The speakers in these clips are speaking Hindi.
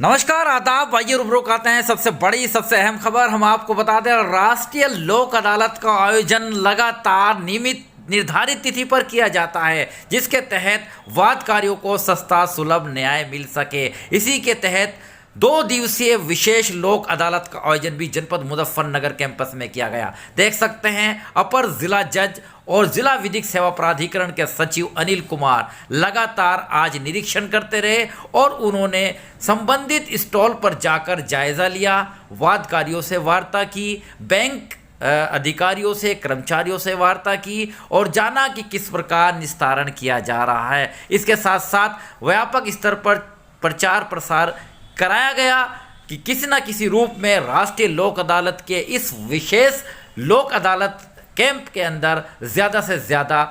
नमस्कार आदाब। आइए रुब्रुक आते हैं सबसे बड़ी सबसे अहम खबर। हम आपको बता दें, राष्ट्रीय लोक अदालत का आयोजन लगातार नियमित निर्धारित तिथि पर किया जाता है, जिसके तहत वादकारियों को सस्ता सुलभ न्याय मिल सके। इसी के तहत 2 दिवसीय विशेष लोक अदालत का आयोजन भी जनपद मुजफ्फरनगर कैंपस में किया गया। देख सकते हैं, अपर जिला जज और जिला विधिक सेवा प्राधिकरण के सचिव अनिल कुमार लगातार आज निरीक्षण करते रहे और उन्होंने संबंधित स्टॉल पर जाकर जायजा लिया, वादकारियों से वार्ता की, बैंक अधिकारियों से, कर्मचारियों से वार्ता की और जाना कि किस प्रकार निस्तारण किया जा रहा है। इसके साथ साथ व्यापक स्तर पर प्रचार प्रसार कराया गया कि किसी न किसी रूप में राष्ट्रीय लोक अदालत के इस विशेष लोक अदालत कैंप के अंदर ज़्यादा से ज़्यादा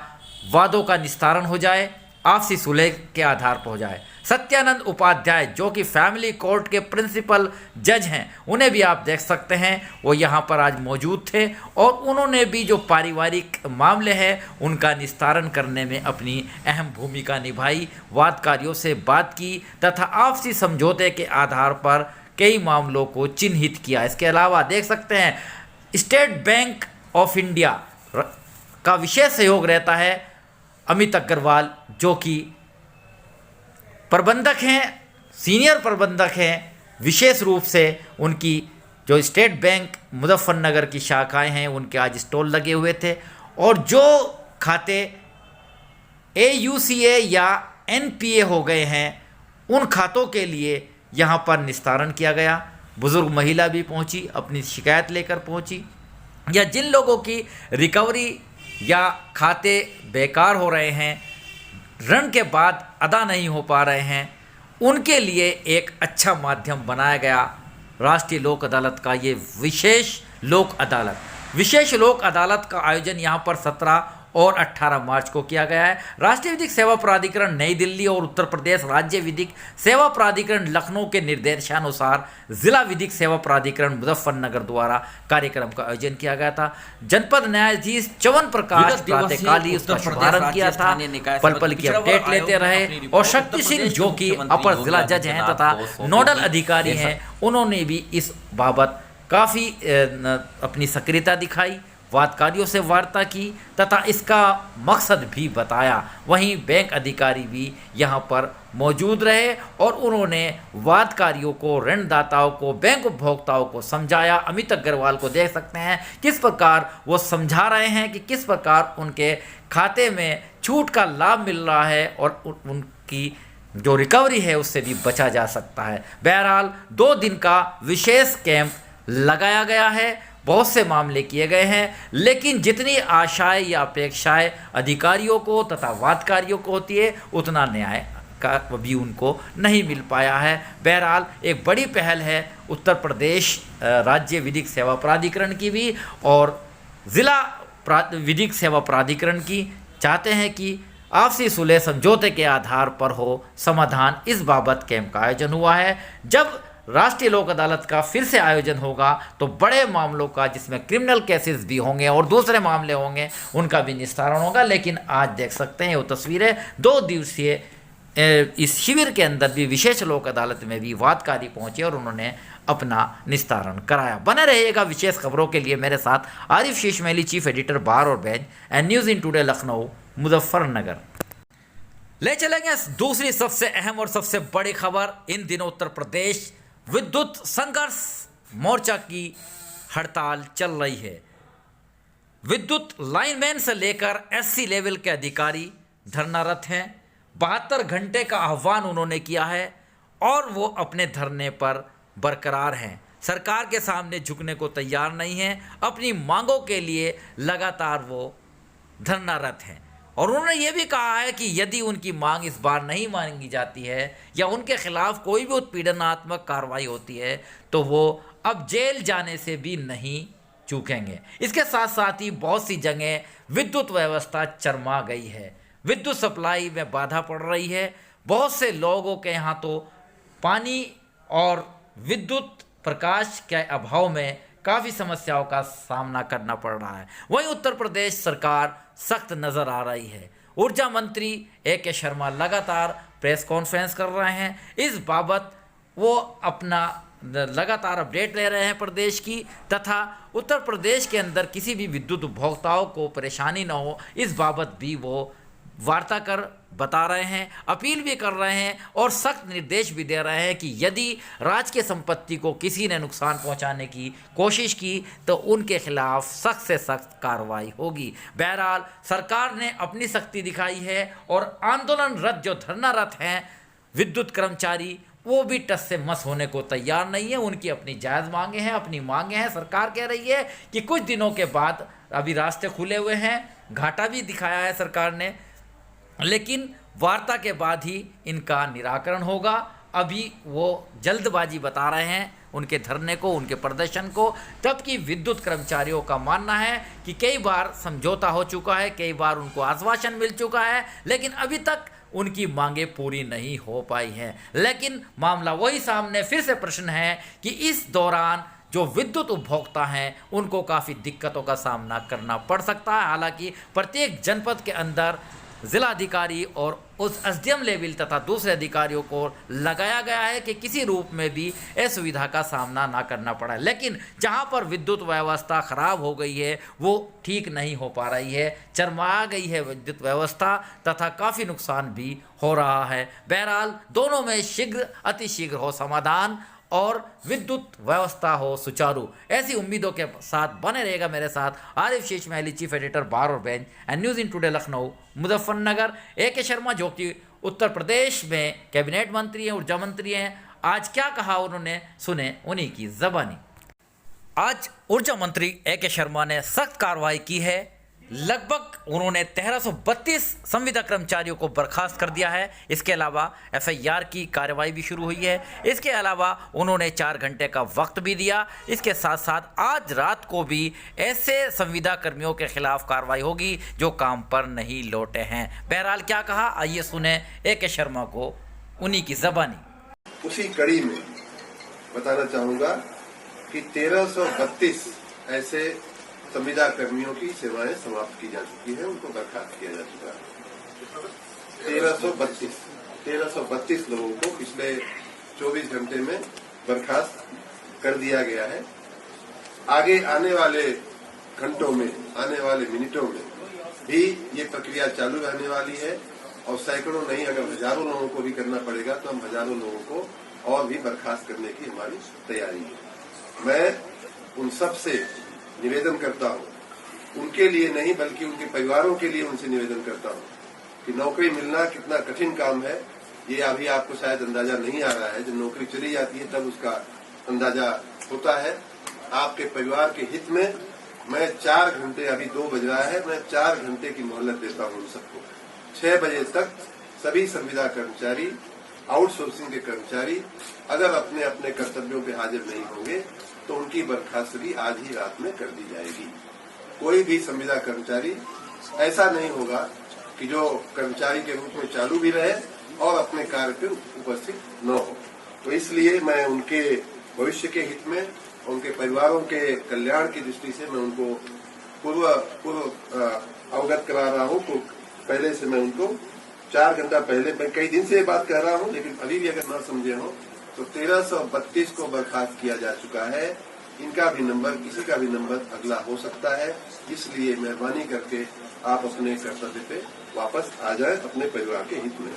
वादों का निस्तारण हो जाए, आपसी सुलह के आधार पर हो जाए। सत्यानंद उपाध्याय, जो कि फैमिली कोर्ट के प्रिंसिपल जज हैं, उन्हें भी आप देख सकते हैं, वो यहाँ पर आज मौजूद थे और उन्होंने भी जो पारिवारिक मामले हैं उनका निस्तारण करने में अपनी अहम भूमिका निभाई, वादकारियों से बात की तथा आपसी समझौते के आधार पर कई मामलों को चिन्हित किया। इसके अलावा देख सकते हैं, स्टेट बैंक ऑफ इंडिया का विशेष सहयोग रहता है। अमित अग्रवाल, जो कि प्रबंधक हैं, सीनियर प्रबंधक हैं, विशेष रूप से उनकी जो स्टेट बैंक मुजफ्फरनगर की शाखाएं हैं उनके आज स्टॉल लगे हुए थे और जो खाते AUCA या NPA हो गए हैं उन खातों के लिए यहाँ पर निस्तारण किया गया। बुजुर्ग महिला भी पहुँची, अपनी शिकायत लेकर पहुँची, या जिन लोगों की रिकवरी या खाते बेकार हो रहे हैं, ऋण के बाद अदा नहीं हो पा रहे हैं, उनके लिए एक अच्छा माध्यम बनाया गया राष्ट्रीय लोक अदालत का ये विशेष लोक अदालत। विशेष लोक अदालत का आयोजन यहाँ पर 17 और 18 मार्च को किया गया है। राष्ट्रीय विधिक सेवा प्राधिकरण नई दिल्ली और उत्तर प्रदेश राज्य विधिक सेवा प्राधिकरण लखनऊ के निर्देशानुसार जिला विधिक सेवा प्राधिकरण मुजफ्फरनगर द्वारा कार्यक्रम का आयोजन किया गया था। जनपद न्यायाधीश च्यवन प्रकाश प्रातःकाली उसका शुभारंभ किया था, पल पल की अपडेट लेते रहे और शक्ति सिंह, जो कि अपर जिला जज हैं तथा नोडल अधिकारी हैं, उन्होंने भी इस बाबत काफ़ी अपनी सक्रियता दिखाई, वादकारियों से वार्ता की तथा इसका मकसद भी बताया। वहीं बैंक अधिकारी भी यहाँ पर मौजूद रहे और उन्होंने वादकारियों को, ऋणदाताओं को, बैंक उपभोक्ताओं को समझाया। अमित अग्रवाल को देख सकते हैं किस प्रकार वो समझा रहे हैं कि किस प्रकार उनके खाते में छूट का लाभ मिल रहा है और उनकी जो रिकवरी है उससे भी बचा जा सकता है। बहरहाल 2 दिन का विशेष कैंप लगाया गया है, बहुत से मामले किए गए हैं, लेकिन जितनी आशाएं या अपेक्षाएं अधिकारियों को तथा वादकारियों को होती है उतना न्याय का भी उनको नहीं मिल पाया है। बहरहाल एक बड़ी पहल है उत्तर प्रदेश राज्य विधिक सेवा प्राधिकरण की भी और ज़िला विधिक सेवा प्राधिकरण की। चाहते हैं कि आपसी सुलह समझौते के आधार पर हो समाधान। इस बाबत कैंप का आयोजन हुआ है। जब राष्ट्रीय लोक अदालत का फिर से आयोजन होगा तो बड़े मामलों का, जिसमें क्रिमिनल केसेस भी होंगे और दूसरे मामले होंगे, उनका भी निस्तारण होगा। लेकिन आज देख सकते हैं वो तस्वीरें 2 दिवसीय इस शिविर के अंदर भी विशेष लोक अदालत में भी वादकारी पहुंचे और उन्होंने अपना निस्तारण कराया। बने रहिएगा विशेष खबरों के लिए मेरे साथ। आरिफ शेषमेली, चीफ एडिटर, बार और bench and news in today Lucknow Muzaffarnagar. ले चलेंगे दूसरी सबसे अहम और सबसे बड़ी खबर। इन दिनों उत्तर प्रदेश विद्युत संघर्ष मोर्चा की हड़ताल चल रही है। विद्युत लाइनमैन से लेकर SC लेवल के अधिकारी धरनारत हैं। 72 घंटे का आह्वान उन्होंने किया है और वो अपने धरने पर बरकरार हैं। सरकार के सामने झुकने को तैयार नहीं हैं। अपनी मांगों के लिए लगातार वो धरनारत हैं और उन्होंने ये भी कहा है कि यदि उनकी मांग इस बार नहीं मांगी जाती है या उनके खिलाफ कोई भी उत्पीड़नात्मक कार्रवाई होती है तो वो अब जेल जाने से भी नहीं चूकेंगे। इसके साथ साथ ही बहुत सी जगह विद्युत व्यवस्था चरमा गई है, विद्युत सप्लाई में बाधा पड़ रही है। बहुत से लोगों के यहाँ तो पानी और विद्युत प्रकाश के अभाव में काफ़ी समस्याओं का सामना करना पड़ रहा है। वहीं उत्तर प्रदेश सरकार सख्त नज़र आ रही है। ऊर्जा मंत्री AK शर्मा लगातार प्रेस कॉन्फ्रेंस कर रहे हैं। इस बाबत वो अपना लगातार अपडेट ले रहे हैं प्रदेश की, तथा उत्तर प्रदेश के अंदर किसी भी विद्युत उपभोक्ताओं को परेशानी न हो इस बाबत भी वो वार्ता कर बता रहे हैं, अपील भी कर रहे हैं और सख्त निर्देश भी दे रहे हैं कि यदि राजकीय संपत्ति को किसी ने नुकसान पहुंचाने की कोशिश की तो उनके खिलाफ सख्त से सख्त कार्रवाई होगी। बहरहाल सरकार ने अपनी सख्ती दिखाई है और आंदोलनरत जो धरनारत हैं विद्युत कर्मचारी वो भी टस से मस होने को तैयार नहीं है। उनकी अपनी जायज़ मांगे हैं, अपनी मांगे हैं। सरकार कह रही है कि कुछ दिनों के बाद अभी रास्ते खुले हुए हैं, घाटा भी दिखाया है सरकार ने, लेकिन वार्ता के बाद ही इनका निराकरण होगा। अभी वो जल्दबाजी बता रहे हैं उनके धरने को, उनके प्रदर्शन को, जबकि विद्युत कर्मचारियों का मानना है कि कई बार समझौता हो चुका है, कई बार उनको आश्वासन मिल चुका है, लेकिन अभी तक उनकी मांगे पूरी नहीं हो पाई हैं। लेकिन मामला वही सामने फिर से प्रश्न है कि इस दौरान जो विद्युत उपभोक्ता हैं उनको काफ़ी दिक्कतों का सामना करना पड़ सकता है। हालांकि प्रत्येक जनपद के अंदर जिलाधिकारी और उस एसडीएम लेवल तथा दूसरे अधिकारियों को लगाया गया है कि किसी रूप में भी असुविधा का सामना ना करना पड़ा, लेकिन जहां पर विद्युत व्यवस्था खराब हो गई है वो ठीक नहीं हो पा रही है, चरमरा गई है विद्युत व्यवस्था तथा काफ़ी नुकसान भी हो रहा है। बहरहाल दोनों में शीघ्र अतिशीघ्र हो समाधान और विद्युत व्यवस्था हो सुचारू, ऐसी उम्मीदों के साथ बने रहेगा मेरे साथ आरिफ शेष महली, चीफ एडिटर बार और bench and news in today Lucknow Muzaffarnagar. AK. Sharma जो कि उत्तर प्रदेश में कैबिनेट मंत्री हैं, ऊर्जा मंत्री हैं, आज क्या कहा उन्होंने, सुने उन्हीं की ज़बानी। आज ऊर्जा मंत्री ए.के. शर्मा ने सख्त कार्रवाई की है। लगभग उन्होंने 1332 संविदा कर्मचारियों को बर्खास्त कर दिया है। इसके अलावा एफआईआर की कार्रवाई भी शुरू हुई है। इसके अलावा उन्होंने 4 घंटे का वक्त भी दिया। इसके साथ साथ आज रात को भी ऐसे संविदा कर्मियों के खिलाफ कार्रवाई होगी जो काम पर नहीं लौटे हैं। बहरहाल क्या कहा, आइए सुने ए.के. शर्मा को उन्हीं की ज़बानी। उसी कड़ी में बताना चाहूँगा कि 1332 ऐसे संविदा कर्मियों की सेवाएं समाप्त की जा चुकी है, उनको बर्खास्त किया जा चुका है। 1332 लोगों को पिछले 24 घंटे में बर्खास्त कर दिया गया है। आगे आने वाले घंटों में, आने वाले मिनटों में भी ये प्रक्रिया चालू रहने वाली है और सैकड़ों नहीं, अगर हजारों लोगों को भी करना पड़ेगा तो हम हजारों लोगों को और भी बर्खास्त करने की हमारी तैयारी है। मैं उन सब से निवेदन करता हूँ, उनके लिए नहीं बल्कि उनके परिवारों के लिए उनसे निवेदन करता हूँ कि नौकरी मिलना कितना कठिन काम है ये अभी आपको शायद अंदाजा नहीं आ रहा है। जब नौकरी चली जाती है तब उसका अंदाजा होता है। आपके परिवार के हित में मैं 4 घंटे, अभी 2 बज रहा है, मैं 4 घंटे की मोहलत देता हूँ उन सबको। 6 बजे तक सभी संविदा कर्मचारी, आउटसोर्सिंग के कर्मचारी अगर अपने अपने कर्तव्यों पे हाजिर नहीं होंगे तो उनकी बर्खास्तगी आज ही रात में कर दी जाएगी। कोई भी संविदा कर्मचारी ऐसा नहीं होगा कि जो कर्मचारी के रूप में चालू भी रहे और अपने कार्य पे उपस्थित न हो। तो इसलिए मैं उनके भविष्य के हित में, उनके परिवारों के कल्याण की दृष्टि से मैं उनको पूर्व अवगत करा रहा हूँ। तो पहले से मैं उनको 4 घंटा पहले, मैं कई दिन से ये बात कह रहा हूँ लेकिन अभी भी अगर न समझे हो तो 1332 को बर्खास्त किया जा चुका है। इनका भी नंबर, किसी का भी नंबर अगला हो सकता है। इसलिए मेहरबानी करके आप अपने कर्तव्य पे वापस आ जाएं अपने परिवार के हित में।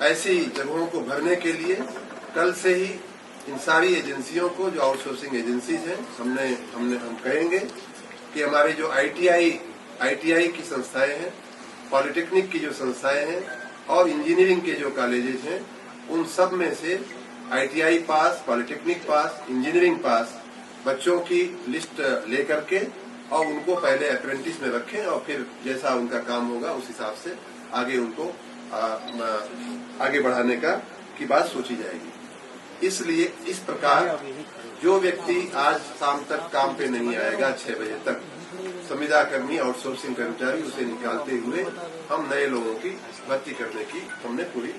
ऐसी जगहों को भरने के लिए कल से ही इन सारी एजेंसियों को, जो आउटसोर्सिंग एजेंसीज हैं, हम कहेंगे कि हमारे जो आईटीआई की संस्थाएं हैं, पॉलिटेक्निक की जो संस्थाएं हैं और इंजीनियरिंग के जो कॉलेजेस हैं, उन सब में से ITI pass, polytechnic pass, engineering pass बच्चों की लिस्ट लेकर के और उनको पहले अप्रेंटिस में रखें और फिर जैसा उनका काम होगा उस हिसाब से आगे उनको आगे बढ़ाने की बात सोची जाएगी। इसलिए इस प्रकार जो व्यक्ति आज शाम तक काम पे नहीं आएगा 6 बजे तक, संविदा कर्मी, आउटसोर्सिंग कर्मचारी, उसे निकालते हुए हम नए लोगों की भर्ती करने की हमने पूरी